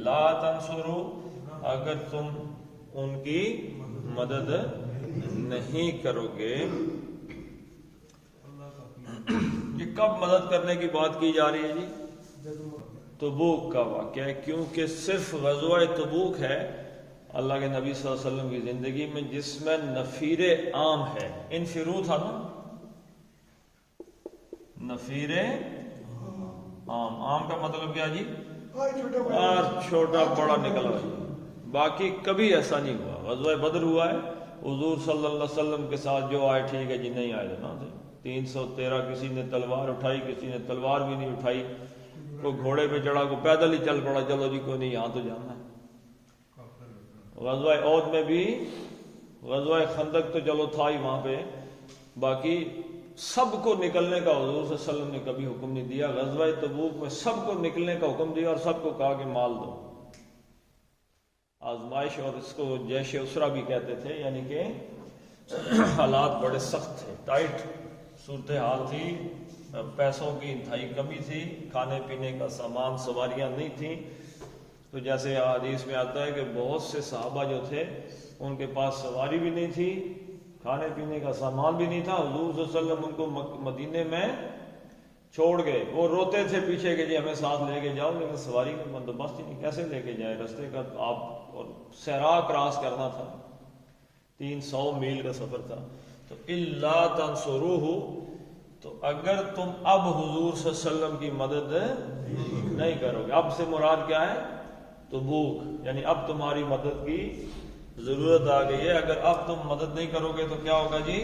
لا تنصروا، اگر تم ان کی مدد نہیں کرو گے۔ یہ کب مدد کرنے کی بات کی جا رہی ہے جی؟ تبوک کا واقعہ ہے، کیونکہ صرف غزوہ تبوک ہے اللہ کے نبی صلی اللہ علیہ وسلم کی زندگی میں جس میں نفیر عام ہے۔ انفرو تھا نا، نفیر عام، عام کا مطلب کیا جی؟ ہر چھوٹا بڑا نکلا جی، باقی کبھی ایسا نہیں ہوا۔ غزوہ بدر ہوا ہے، حضور صلی اللہ علیہ وسلم کے ساتھ جو آئے ٹھیک ہے جی، نہیں آئے تو نہ تھے۔ 313 کسی نے تلوار اٹھائی، کسی نے تلوار بھی نہیں اٹھائی، کوئی گھوڑے پہ چڑھا، کوئی پیدل ہی چل پڑا، چلو جی کوئی نہیں یہاں تو جانا ہے۔ غزوہ احد میں بھی، غزوہ خندق تو چلو تھا ہی وہاں پہ، باقی سب کو نکلنے کا حضور صلی اللہ علیہ وسلم نے کبھی حکم نہیں دیا۔ غزوہ تبوک میں سب کو نکلنے کا حکم دیا اور سب کو کہا کہ مال دو، آزمائش، اور اس کو جیش اسرا بھی کہتے تھے، یعنی کہ حالات بڑے سخت تھے، ٹائٹ صورتحال تھی، پیسوں کی انتہائی کمی تھی، کھانے پینے کا سامان، سواریاں نہیں تھیں۔ تو جیسے حدیث میں آتا ہے کہ بہت سے صحابہ جو تھے ان کے پاس سواری بھی نہیں تھی، کھانے پینے کا سامان بھی نہیں تھا۔ حضور صلی اللہ علیہ وسلم ان کو مدینے میں چھوڑ گئے، وہ روتے تھے پیچھے کہ جی ہمیں ساتھ لے کے جاؤ، لیکن سواری کا بندوبست ہی نہیں، کیسے لے کے جائے؟ رستے کا آپ اور صحرا کراس کرنا تھا، 300 میل کا سفر تھا۔ تو الا تنصروہ، تو اگر تم اب حضور صلی اللہ علیہ وسلم کی مدد نہیں کرو گے، اب سے مراد کیا ہے؟ تبوک، یعنی اب تمہاری مدد کی ضرورت آ گئی ہے۔ اگر اب تم مدد نہیں کرو گے تو کیا ہوگا جی؟